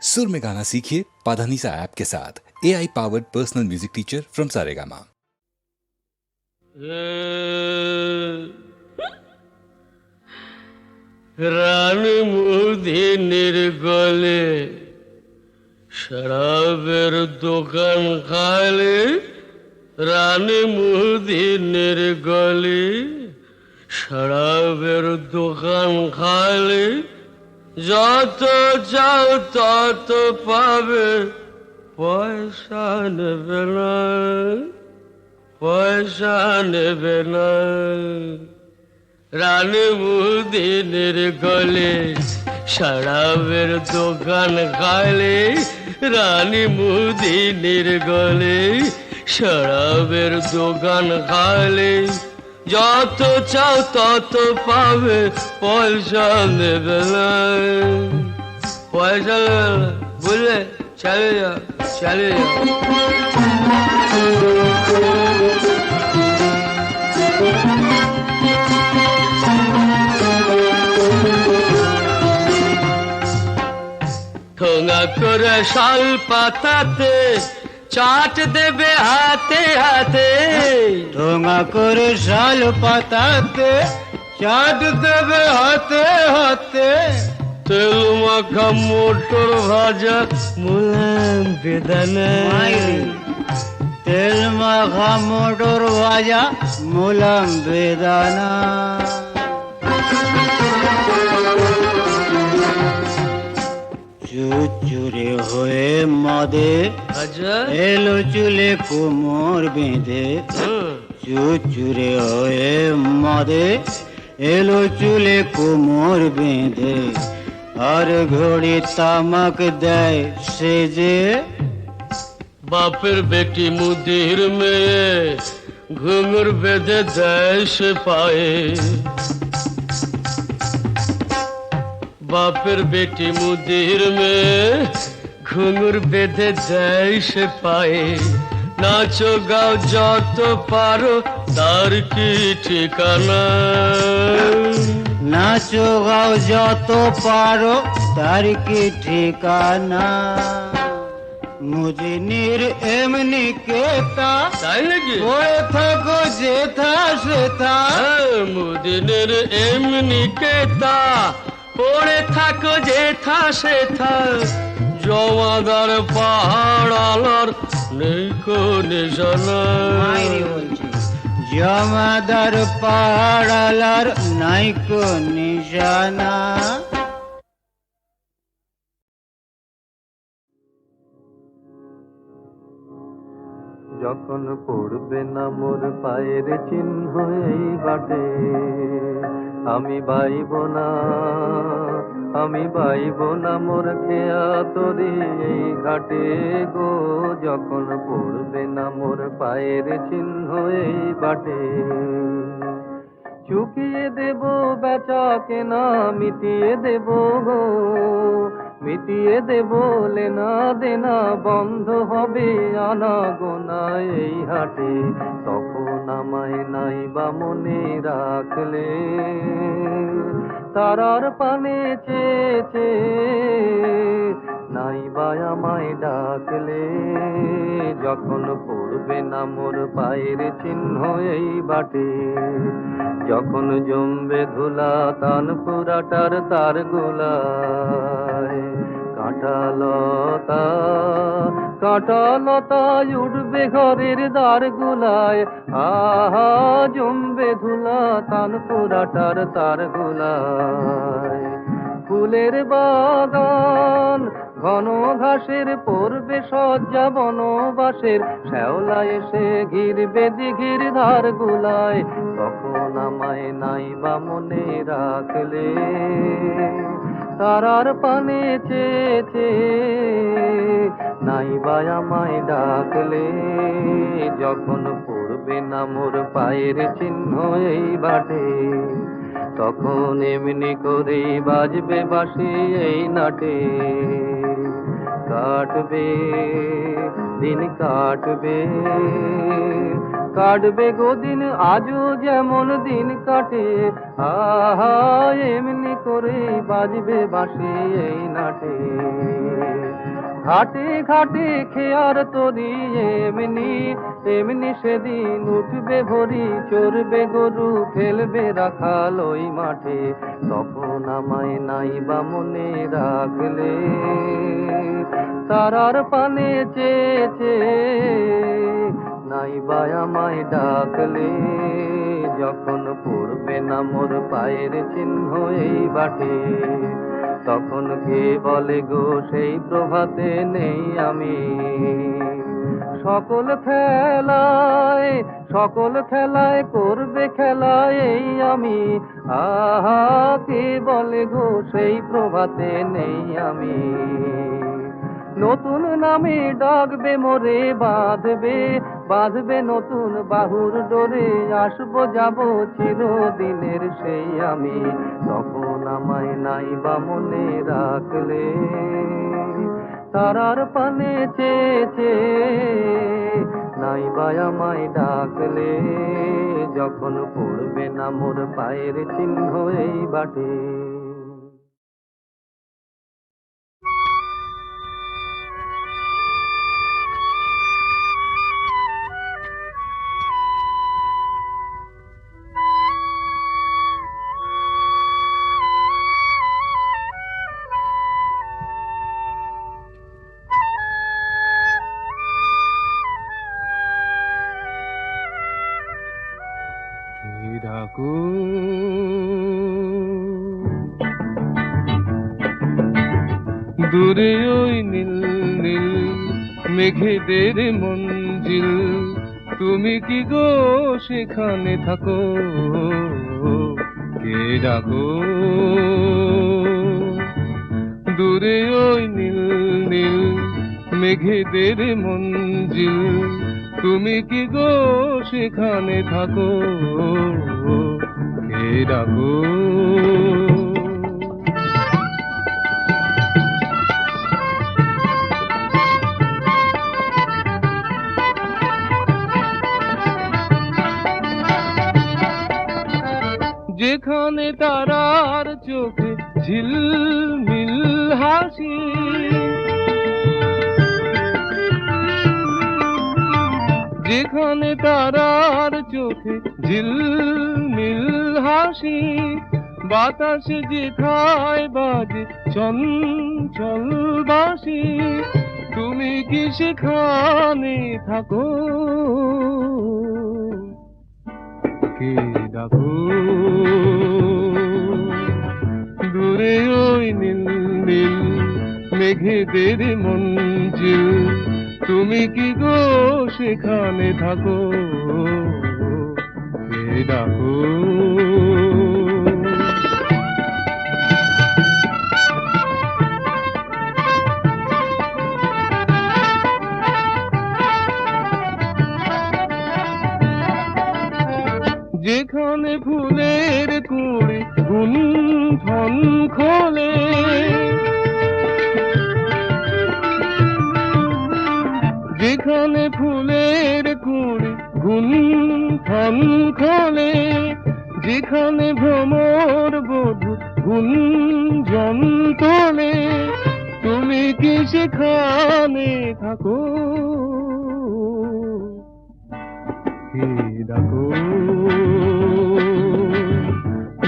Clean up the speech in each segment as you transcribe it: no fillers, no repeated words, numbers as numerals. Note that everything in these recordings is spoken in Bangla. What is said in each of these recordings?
सुर में गाना सीखिए पाधानीसा ऐप के साथ। AI powered personal music teacher from Saregama. রানী মুদিনের গলে শরাবের দোকান খালে, রানী মুদিনের গলে শরাবের দোকান খালে, যত চাও তত পাবে, পয়সা নেবে না, পয়সা নেবে না। রানী মুদিনের গলে শরাবের দোকান খালে, রানী মুদিনের গলে শরাবের দোকান খালে, যত চাও তত পাবে, পয়সা নেবে না, পয়সা নেবে না। বুঝলে? চলে যাও, চলে যাও। ঠোঙা করে শাল পাতাতে চাট দেবে হাতে হাতে, ঠোঙা করে শাল পাতাতে চাট দেবে হাতে হাতে, তেল মাখা মোটর ভাজা মুলায়ম বেদানা, তেল মাখা মোটর ভাজা মুলাম বেদানা। চুচুরে হয়ে মদে এলো চুলে কোমর বেঁধে, চুচুরে হয়ে মদে এলো চুলে কোমর বেঁধে, আর ঘড়ি তামাক দেয় সেজে। বাপের বেটি মুদির মেয়ে ঘুঙুর বেঁধে দেয় সে পায়ে, বাপের বেটি মুদির মেয়ে ঘুঙুর বেঁধে দেয় সে পায়ে, নাচো গাও যত পারো তার কি ঠিকানা, নাচো গাও যত পারো তার কি ঠিকানা। মুদিনীর এমনি কেতা, তাই নাকি? পড়ে থাকো যেথা সেথা, মুদিনের এমনি কেতা, পড়ে থাকো যেথা সেথা, জমাদার পাহাড় আলার নেই কো নিশানা, জমাদার পাহাড়ালার নাইকো নিশানা। যখন পড়বে না মোর পায়ের চিহ্ন এই বাটে, আমি বাইব না, আমি বাইব না মোর খেয়া তরি এই ঘাটে গো। যখন পড়বে না মোর পায়ের চিহ্ন এই বাটে, চুকিয়ে দেব বেচা কেনা, মিটিয়ে দেব গো, মিটিয়ে দেব লেনা দেনা, বন্ধ হবে আনা গোনা এই হাটে। তখন আমায় নাই বা মনে রাখলে, তারার পানে চেয়েছে নাই বা আমায় ডাকলে, যখন পড়বে না মোর পায়ের চিহ্ন এই বাটে, যখন জমবে ধুলা তান পুরাটার তার গোলায়, কাঁটালতা কাঁটালতা উঠবে ঘরের দ্বার গোলায়, আহা জমবে ধুলা তান পুরাটার তার গোলায়। ফুলের বাগান ঘন ঘাসের পড়বে সজ্জা বনবাসের, শ্যাওলা এসে ঘিরবে দিঘির ধার গুলায়, তখন আমায় নাই বা মনে রাখলে, তারার পানে চেয়েছে নাই বা আমায় ডাকলে, যখন পড়বে না মোর পায়ের চিহ্ন এই বাটে, তখন এমনি করে বাজবে বাঁশি এই নাটে। কাটবে দিন কাটবে, কাটবে গো দিন আজও যেমন দিন কাটে, আহা এমনি করে বাজবে বাঁশি এই নাটে। ঘাটে ঘাটে খেয়ার তরি এমনি এমনি সেদিন উঠবে ভরি, চড়বে গরু, ফেলবে রাখাল ওই মাঠে, তখন আমায় নাই বা মনে রাখলে। তারার পানে চেয়েছে নাই বা আমায় ডাকলে, যখন পড়বে না মোর পায়ের চিহ্ন এই বাটে, তখন কে বলে গো সেই প্রভাতে নেই আমি। সকল খেলায় করবে খেলায় এই আমি, আহা কে বলে গো সেই প্রভাতে নেই আমি। নতুন নামে ডাকবে মোরে, বাঁধবে নতুন বাহুর ডোরে, আসবো যাব চিরদিনের সেই আমি, তখন আমায় নাই বা মনে রাখলে। তারার পানে চেয়েছে নাই বা আমায় ডাকলে, যখন পড়বে না মোর পায়ের চিহ্ন এই বাটে। ডাকো দূরে ওই নীল নীল মেঘেদের মঞ্জিল, তুমি কি গো সেখানে থাকো? কে ডাকো দূরে ওই নীল নীল মেঘেদের মঞ্জিল, তুমি কি গো সেখানে থাকো? কে ডাকো? যেখানে তারার চোখে ঝিলমিল হাসি, যেখানে তারার চোখে ঝিলমিল হাসি, বাতাসে যেথায় বাজে চঞ্চল বাঁশি, তুমি কি সেখানে থাকো? কে ডাকো দূরে ওই নীল নীল মেঘেদের মঞ্জিল, তুমি কি গো সেখানে থাকো? কে ডাকো? যেখানে ফুলের কুড়ি গুঞ্জন খোলে, যেখানে ফুলের কুড়ি গুঞ্জন খোলে, যেখানে ভ্রমর বধূ গুঞ্জন তোলে, তুমি কি সেখানে থাকো? কে ডাকো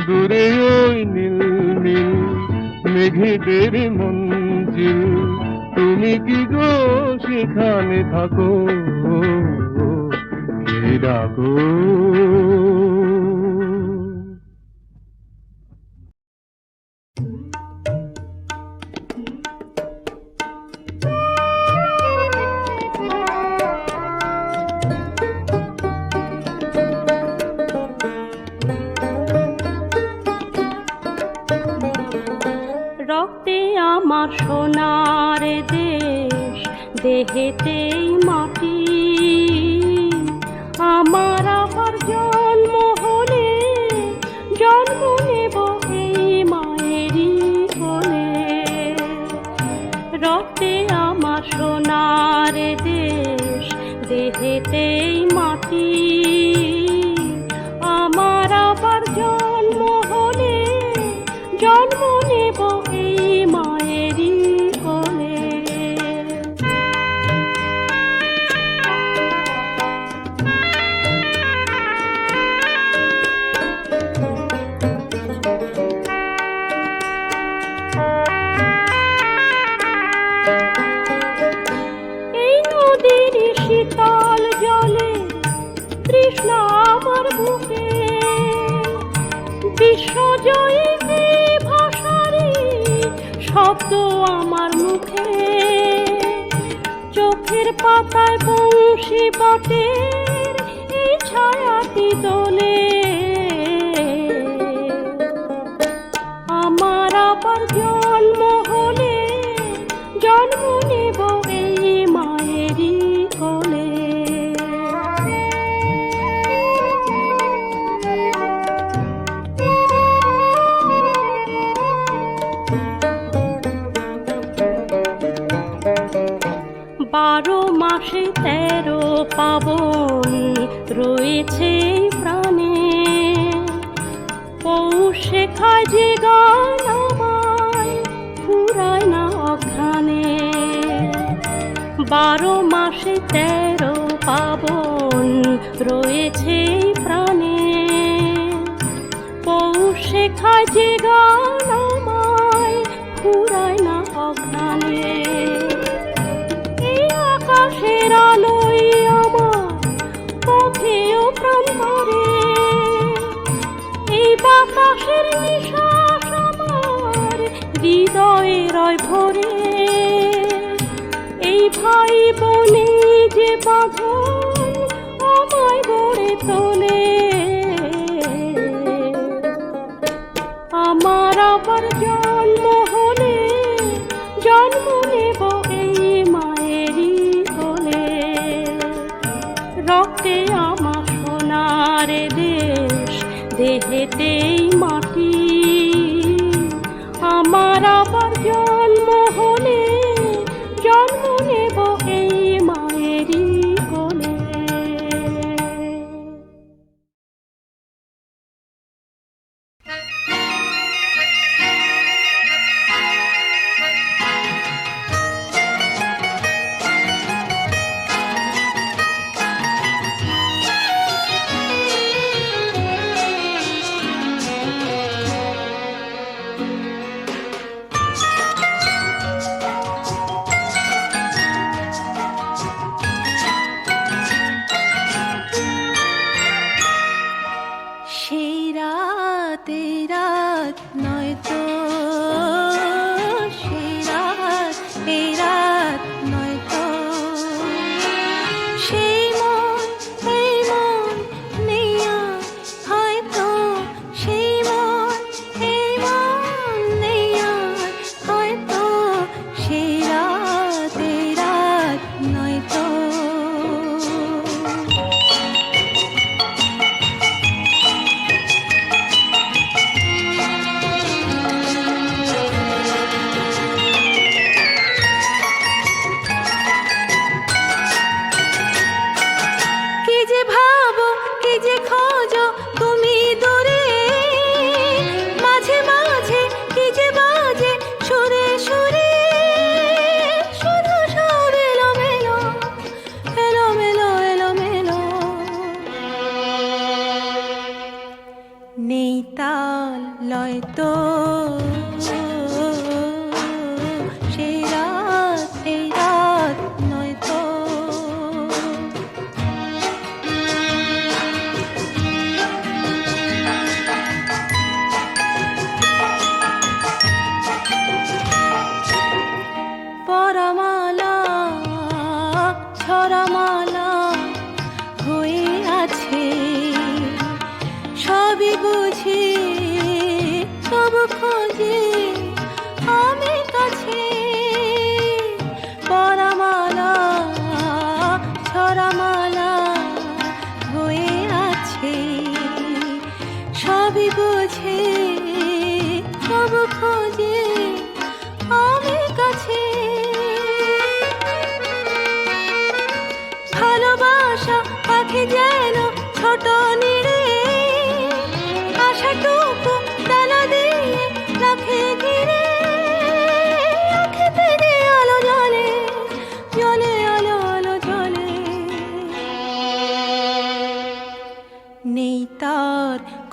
দূরে ওই নীল নীল মেঘেদের মঞ্জিল, তুমি কি গো সেখানে থাকো? কে ডাকো? রক্তে আমার সোনার দেশ, দেহেতেই মাটি, আমার আবার জন্ম হলে জন্ম নেব এই মায়েরই কোলে। রক্তে আমার সোনার দেশ, দেহেতেই মাটি, আমার আবার জন্ম হলে জন্ম নেব এই মায়েরই কোলে। তো আমার মুখে, চোখের পাতায় বংশী বটের এই ছায়াটি দোলে। আমার আবার জন্ম হলে জন্ম নেব এই মায়েরই কোলে। বারো মাসে 13 পাবন রয়েছে এই প্রাণে, পৌষে খায় যে গান আমায় ফুরায় না অঘ্রাণে। 12 মাসে 13 পাবন রয়েছে এই প্রাণে, পৌষে খায় যে গান আমায় ফুরায় না অঘ্রাণে। আকাশের আলোয় আমার পথে ও প্রান্তরে, এই বাতাসের নিঃশ্বাস আমার হৃদয়ে রয় ভরে। এই ভাই বোনে যে বাঁধন আমায় গড়ে তোলে। আমার আবার জন্ম হলে জন্ম নেব এই মায়েরই কোলে। রক্তে আমার সোনার দেশ, দেহেতেই মাটি। আমার আবার জন্ম হলে জন্ম নেব এই মায়েরই কোলে।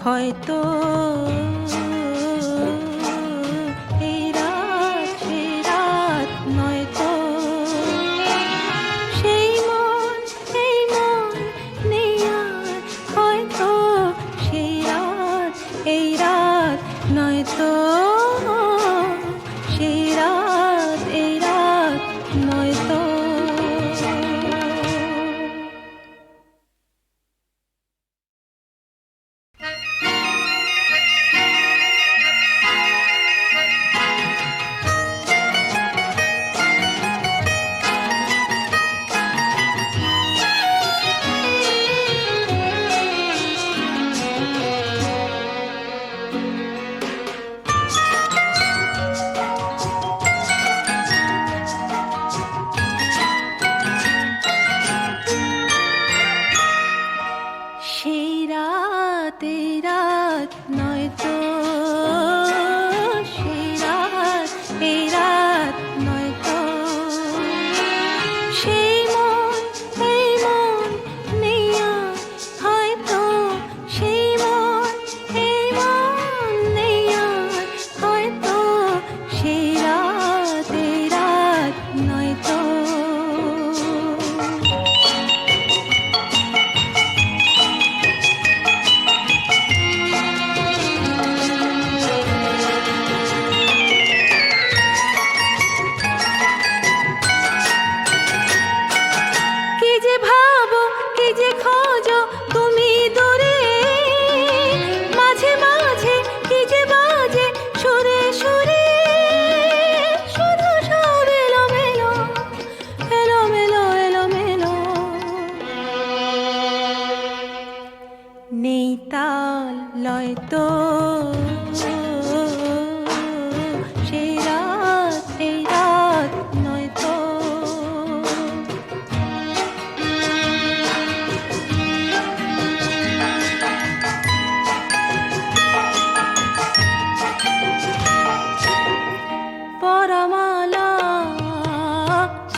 হয়তো এই রাত সে রাত নয়তো সেই মন নেই আর হয়তো সেই রাত এই রাত নয়তো সেই রাত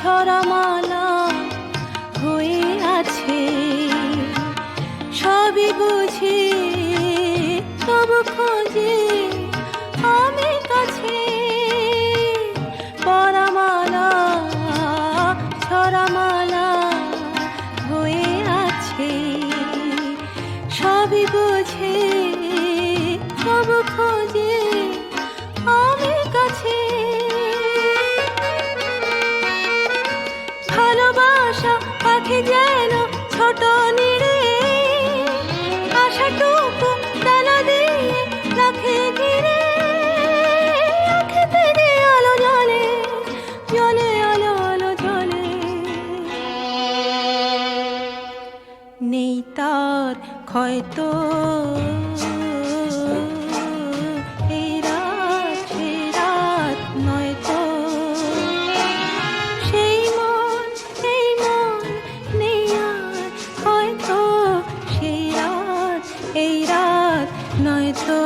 ছড়ামালা হয়ে আছে, সবই বুঝি তবু খোঁজে আমি কাছে। পরামালা ছড়ামালা হয়ে আছে, সবই বুঝে তবু খোঁজে আমি কাছে। ভালোবাসা পাখি যেন ছোট নিড়ে, আশাটুকু ডানা দিয়ে রাখে ঘিরে। আঁখি থেকে আলো জ্বলে, জ্বলে আলো আলো জ্বলে, নেই তার হয়তো এই রাত সে রাত নয়তো। সেই মন নেই আর হয়তো সেই রাত এই রাত নয়তো।